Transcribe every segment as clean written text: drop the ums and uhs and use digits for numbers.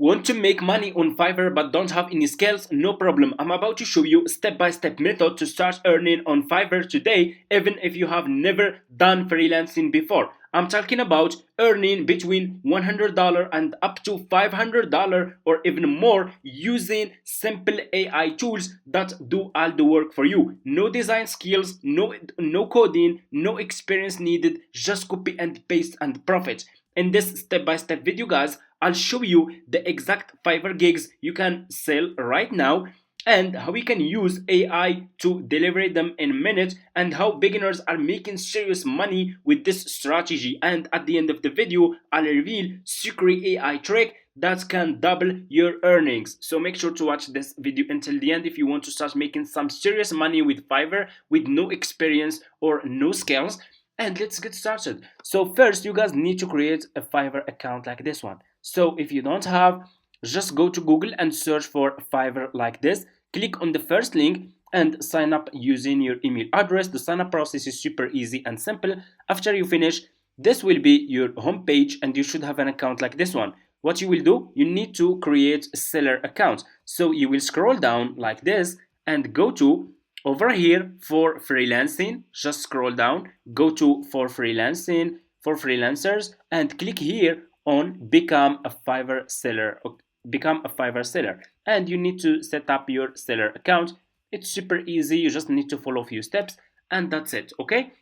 Want to make money on Fiverr but don't have any skills? No problem. I'm about to show you step-by-step method to start earning on Fiverr today, even if you have never done freelancing before. I'm talking about earning between $100 and up to $500 or even more using simple AI tools that do all the work for you. No design skills, no coding, no experience needed, just copy and paste and profit. In this step-by-step video, guys, I'll show you the exact Fiverr gigs you can sell right now and how we can use AI to deliver them in minutes and how beginners are making serious money with this strategy. And at the end of the video, I'll reveal secret AI trick that can double your earnings. So make sure to watch this video until the end if you want to start making some serious money with Fiverr with no experience or no skills. And let's get started. So first, you guys need to create a Fiverr account like this one. So if you don't have, just go to Google and search for Fiverr like this. Click on the first link and sign up using your email address. The sign up process is super easy and simple. After you finish, this will be your home page and you should have an account like this one. What you will do, you need to create a seller account. So you will scroll down like this and go to over here for freelancing. Just scroll down, go to for freelancing, for freelancers, and click here on become a Fiverr seller. Become a Fiverr seller, and you need to set up your seller account. It's super easy. You just need to follow a few steps, and that's it. Okay.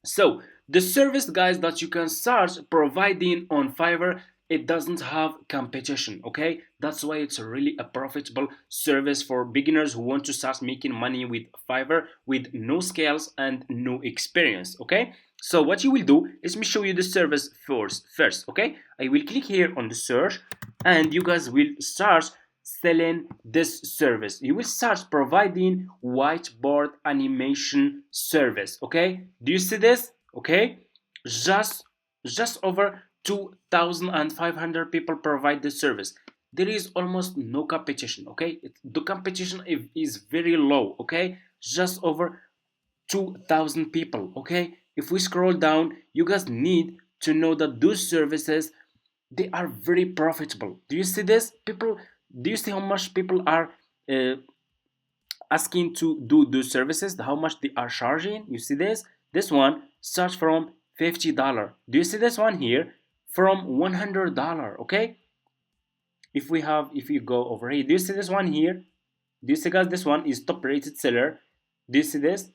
So the service, guys, that you can start providing on Fiverr, it doesn't have competition. Okay, that's why it's really a profitable service for beginners who want to start making money with Fiverr with no skills and no experience. Okay, so what you will do is me show you the service first. Okay, I will click here on the search and you guys will start selling this service. You will start providing whiteboard animation service. Okay, do you see this? Okay, just over 2,500 people provide this service. There is almost no competition. Okay, the competition is very low. Okay, just over 2,000 people. Okay, if we scroll down, you guys need to know that those services, they are very profitable. Do you see this? People, do you see how much people are uh, asking to do those services? How much they are charging? You see this? This one starts from $50. Do you see this one here? From $100. Okay, if you go over here, do you see this one here? Do you see, guys? This one is top rated seller. Do you see this?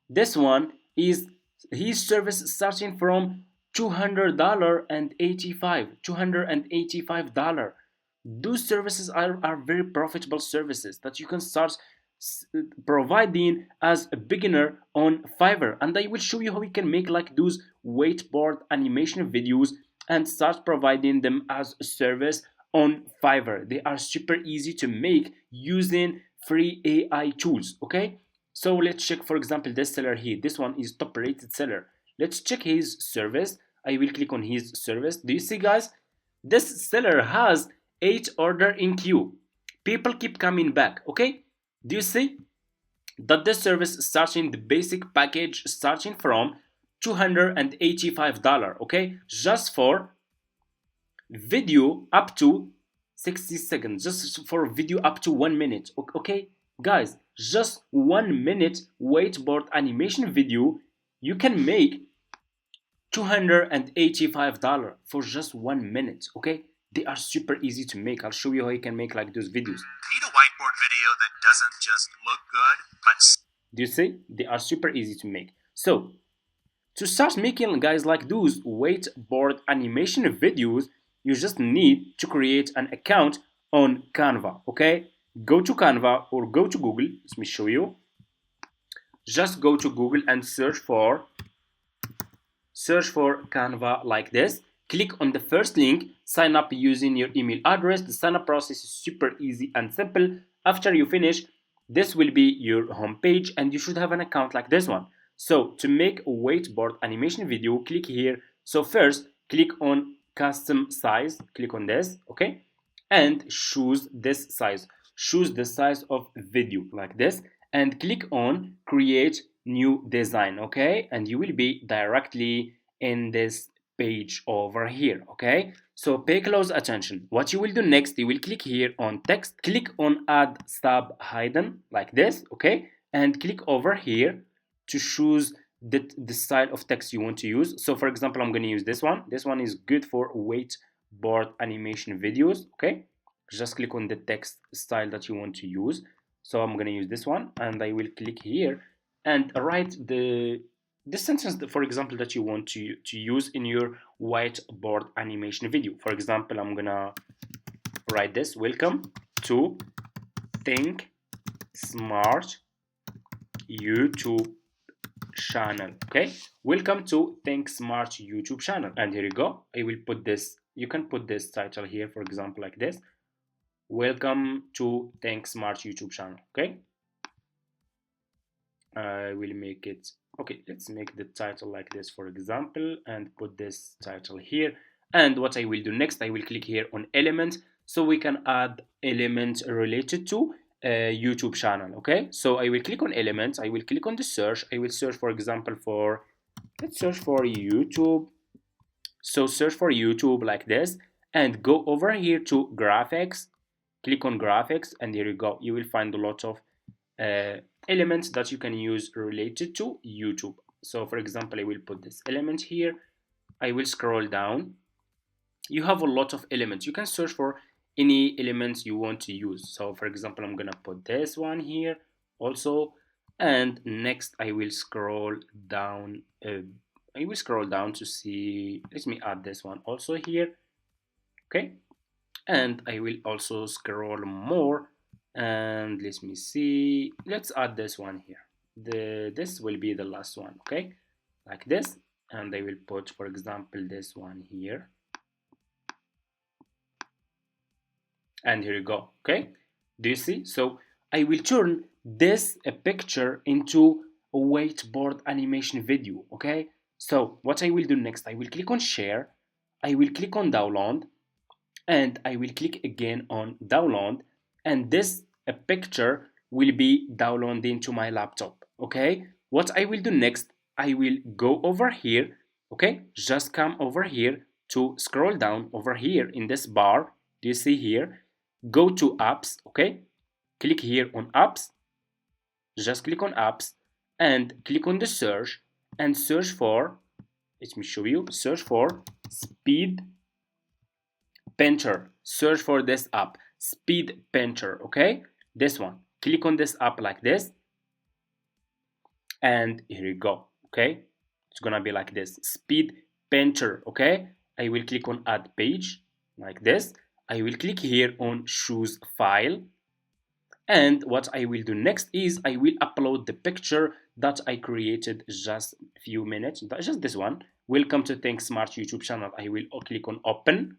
This one is his service starting from $285. Those services are very profitable services that you can start providing as a beginner on Fiverr, and I will show you how you can make like those whiteboard animation videos and start providing them as a service on Fiverr. They are super easy to make using free AI tools. Okay, so let's check, for example, this seller here. This one is top rated seller. Let's check his service. I will click on his service. Do you see, guys? This seller has 8 order in queue. People keep coming back. Okay, do you see that this service starting the basic package starting from $285? Okay, just for video up to 60 seconds, just for video up to 1 minute. Okay, guys, just 1 minute whiteboard animation video, you can make $285 for just 1 minute. Okay, they are super easy to make. I'll show you how you can make like those videos. Need a whiteboard video that doesn't just look good, but do you see? They are super easy to make. So to start making, guys, like those whiteboard animation videos, you just need to create an account on Canva. Okay, go to Canva or go to Google. Let me show you. Just go to Google and search for Canva like this. Click on the first link, sign up using your email address. The sign up process is super easy and simple. After you finish, this will be your home page and you should have an account like this one. So to make a whiteboard animation video, click here. So first, click on custom size, click on this, okay, and choose this size. Choose the size of video like this and click on create new design. Okay, and you will be directly in this page over here. Okay, so pay close attention. What you will do next, you will click here on text, click on add sub hidden like this. Okay, and click over here to choose the style of text you want to use. So for example, I'm going to use this one is good for whiteboard animation videos. Okay, just click on the text style that you want to use. So I'm going to use this one, and I will click here and write the sentence, for example, that you want to use in your whiteboard animation video. For example, I'm gonna write this: welcome to Think Smart YouTube channel. Okay, welcome to Think Smart YouTube channel. And here you go, I will put this, you can put this title here, for example, like this: welcome to Think Smart YouTube channel. Okay, I will make it, okay, let's make the title like this, for example, and put this title here. And what I will do next, I will click here on element, so we can add elements related to YouTube channel. Okay, so I will click on elements, I will click on the search, I will search, for example, for, let's search for YouTube. So search for YouTube like this, and go over here to graphics, click on graphics, and here you go, you will find a lot of elements that you can use related to YouTube. So for example, I will put this element here, I will scroll down, you have a lot of elements, you can search for any elements you want to use. So for example, I'm gonna put this one here also, and next I will scroll down, to see, let me add this one also here. Okay, and I will also scroll more, and let me see, let's add this one here, this will be the last one. Okay, like this, and I will put, for example, this one here, and here you go. Okay, do you see? So I will turn this a picture into a whiteboard animation video. Okay, so what I will do next, I will click on share, I will click on download, and I will click again on download, and this a picture will be downloaded into my laptop. Okay, what I will do next, I will go over here. Okay, just come over here to scroll down over here in this bar, do you see here, go to apps. Okay, click here on apps, just click on apps and click on the search, and search for, let me show you, search for speed painter, search for this app, speed painter. Okay, this one, click on this app like this, and here you go. Okay, it's gonna be like this, speed painter. Okay, I will click on add page like this, I will click here on choose file, and what I will do next is I will upload the picture that I created just a few minutes, just this one, welcome to Think Smart YouTube channel. I will click on open,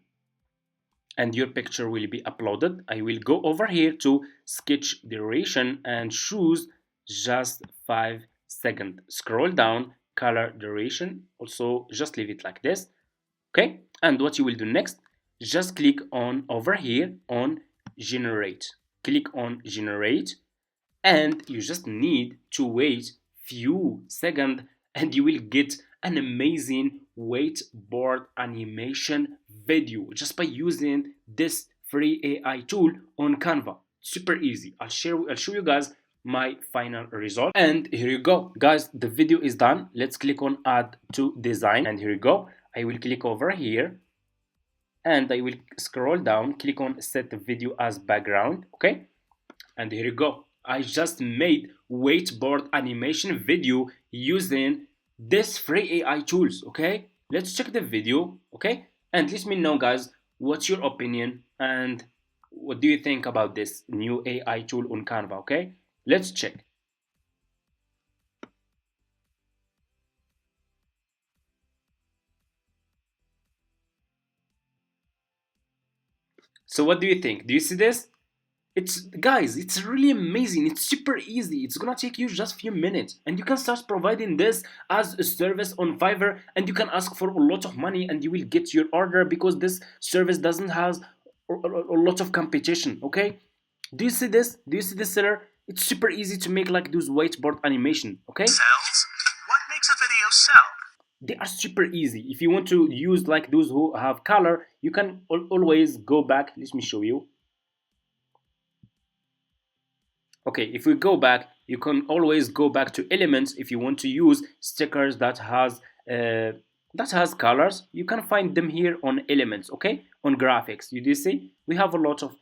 and your picture will be uploaded. I will go over here to sketch duration and choose just 5 seconds. Scroll down, color duration, also just leave it like this. Okay, and what you will do next, just click on over here on generate. Click on generate, and you just need to wait few seconds, and you will get an amazing whiteboard animation video just by using this free AI tool on Canva. Super easy. I'll show you guys my final result, and here you go, guys, the video is done. Let's click on add to design, and here you go, I will click over here and I will scroll down, click on set the video as background. Okay, and here you go, I just made whiteboard animation video using this free AI tools. Okay, let's check the video. Okay, and let me know, guys, what's your opinion and what do you think about this new AI tool on Canva. Okay, let's check. So what do you think? Do you see this? It's, guys, it's really amazing. It's super easy. It's gonna take you just few minutes, and you can start providing this as a service on Fiverr, and you can ask for a lot of money and you will get your order because this service doesn't have a lot of competition. Okay, do you see this? Do you see this seller? It's super easy to make like those whiteboard animation. Okay, Sells? What makes a video sell? They are super easy. If you want to use like those who have color, you can always go back. Let me show you. Okay, if we go back, you can always go back to elements. If you want to use stickers that has colors, you can find them here on elements. Okay, on graphics, you do see we have a lot of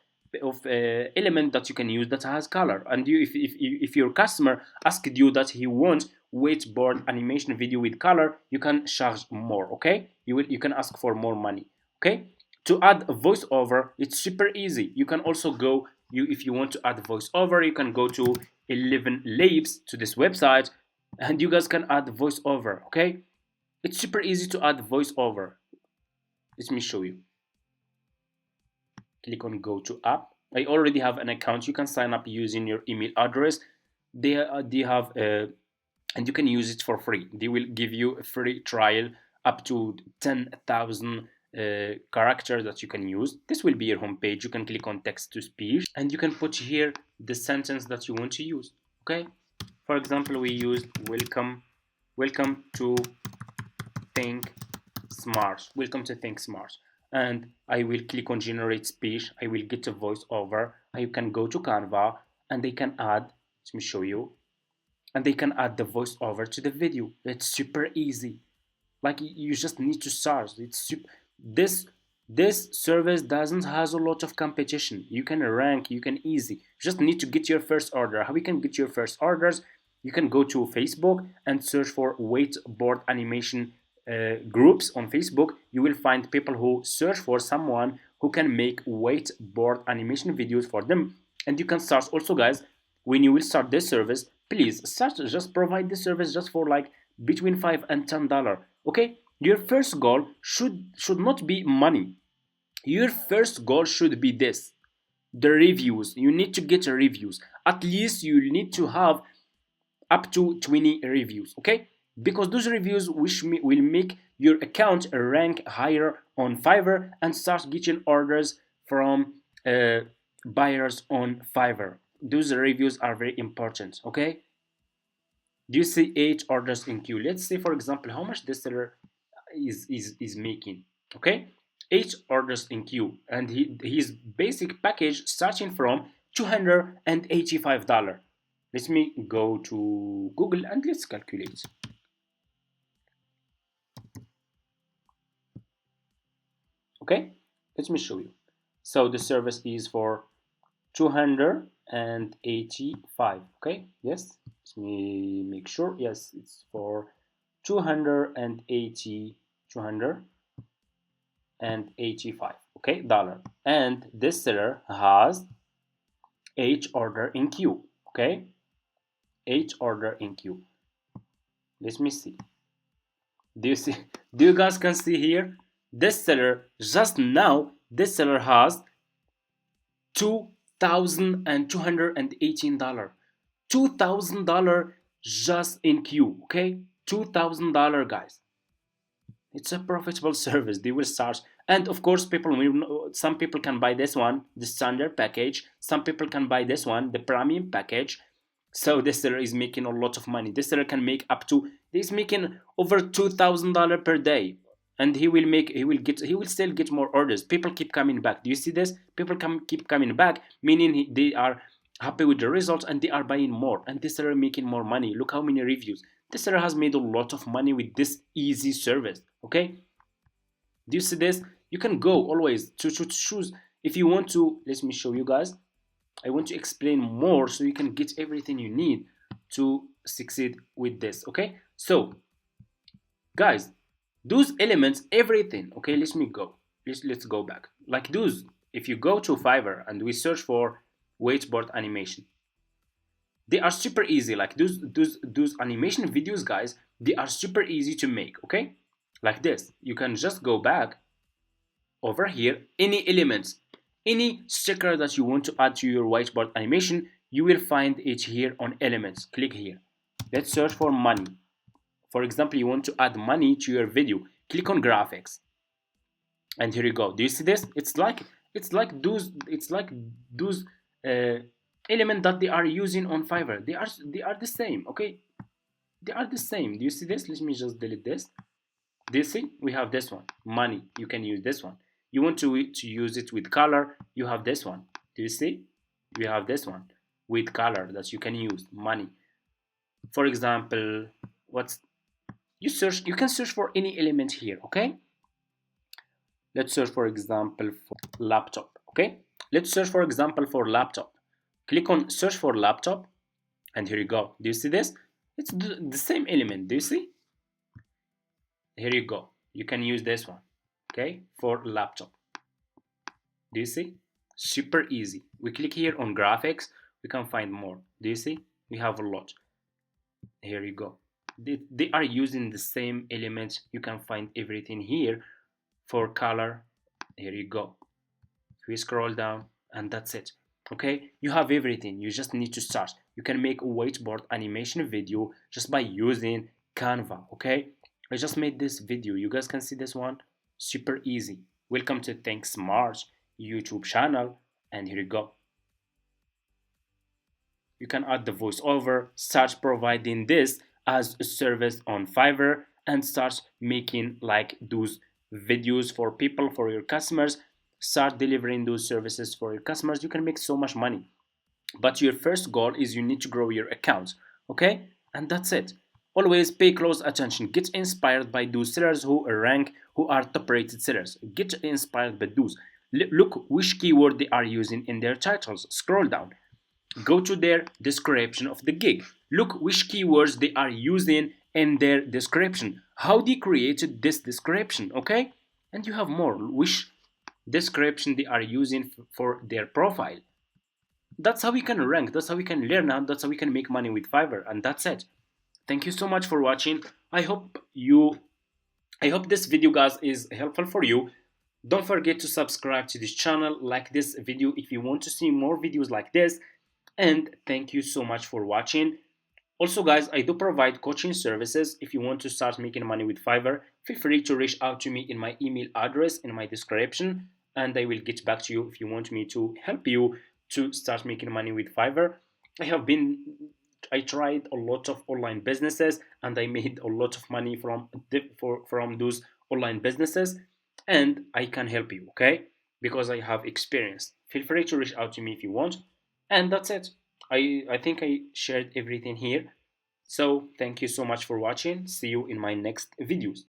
element that you can use that has color. And you, if your customer asked you that he wants whiteboard animation video with color, you can charge more. Okay, you can ask for more money. Okay, to add a voiceover, it's super easy. You can also go, if you want to add voiceover, you can go to 11 Labs to this website, and you guys can add voiceover. Okay, it's super easy to add voiceover. Let me show you. Click on go to app. I already have an account. You can sign up using your email address. They have and you can use it for free. They will give you a free trial up to 10,000 characters that you can use. This will be your home page. You can click on text to speech, and you can put here the sentence that you want to use. Okay, for example, we used welcome to think smart. Welcome to think smart. And I will click on generate speech. I will get a voiceover. I can go to Canva, and they can add, let me show you, and they can add the voiceover to the video. It's super easy. Like, you just need to search. It's super, this service doesn't has a lot of competition. You can rank, you can easy. You just need to get your first order. How you can get your first orders? You can go to Facebook and search for whiteboard animation groups on Facebook. You will find people who search for someone who can make whiteboard animation videos for them. And you can start also, guys, when you will start this service, please start, just provide this service just for like between $5 and $10. Okay, your first goal should not be money. Your first goal should be this: the reviews. You need to get reviews. At least you need to have up to 20 reviews. Okay, because those reviews will make your account rank higher on Fiverr and start getting orders from buyers on Fiverr. Those reviews are very important. Okay, do you see 8 orders in queue? Let's say, for example, how much this seller is making. Okay, 8 orders in queue, and his basic package starting from $285. Let me go to Google and let's calculate. Okay, let me show you. So the service is for 285. Okay, yes, let me make sure. Yes, it's for 285. Okay, dollar. And this seller has 8 order in queue. Okay, 8 order in queue. Let me see. Do you see? Do you guys can see here? This seller just now. This seller has $2,218. $2,000 just in queue. Okay, $2,000, guys. It's a profitable service. They will start, and of course, some people can buy this one, the standard package. Some people can buy this one, the premium package. So this seller is making a lot of money. This seller can make up to, he's making over $2,000 per day, and he will still get more orders. People keep coming back. Do you see this? People keep coming back, meaning they are happy with the results and they are buying more. And this seller making more money. Look how many reviews. This seller has made a lot of money with this easy service. Okay, do you see this? You can go always to choose if you want to. Let me show you guys. I want to explain more so you can get everything you need to succeed with this. Okay, so guys, those elements, everything. Okay, let me go. Let's go back. Like those, if you go to Fiverr and we search for whiteboard animation, they are super easy. Like those animation videos, guys, they are super easy to make. Okay, like this, you can just go back over here, any elements, any sticker that you want to add to your whiteboard animation, you will find it here on elements. Click here. Let's search for money. For example, you want to add money to your video, click on graphics, and here you go. Do you see this? It's like those element that they are using on Fiverr. They are the same. Okay, they are the same. Do you see this? Let me just delete this. Do you see? We have this one, money. You can use this one. You want to use it with color, you have this one. Do you see? We have this one with color that you can use, money. For example, what's you can search for any element here, okay? Let's search for example for laptop, okay? Let's search for example for laptop. Click on search for laptop and here you go. Do you see this? It's the same element. Do you see? Here you go. You can use this one, okay, for laptop. Do you see? Super easy. We click here on graphics, we can find more. Do you see? We have a lot. Here you go. They are using the same elements. You can find everything here. For color, here you go. We scroll down and that's it. Okay, you have everything. You just need to start. You can make a whiteboard animation video just by using Canva. Okay, I just made this video. You guys can see this one. Super easy. Welcome to Think Smart YouTube channel, and here you go. You can add the voiceover, start providing this as a service on Fiverr, and start making like those videos for people, for your customers. Start delivering those services for your customers. You can make so much money. But your first goal is you need to grow your account, okay? And that's it. Always pay close attention. Get inspired by those sellers who rank, who are top-rated sellers. Get inspired by those. Look which keyword they are using in their titles. Scroll down. Go to their description of the gig. Look which keywords they are using in their description. How they created this description, okay? And you have more. Which description they are using for their profile. That's how we can rank. That's how we can learn and that's how we can make money with Fiverr. And that's it. Thank you so much for watching. I hope this video guys is helpful for you. Don't forget to subscribe to this channel, like this video if you want to see more videos like this, and thank you so much for watching. Also guys, I do provide coaching services. If you want to start making money with Fiverr, feel free to reach out to me in my email address in my description, and I will get back to you if you want me to help you to start making money with Fiverr. I tried a lot of online businesses and I made a lot of money from those online businesses, and I can help you, okay? Because I have experience. Feel free to reach out to me if you want. And that's it. I think I shared everything here. So thank you so much for watching. See you in my next videos.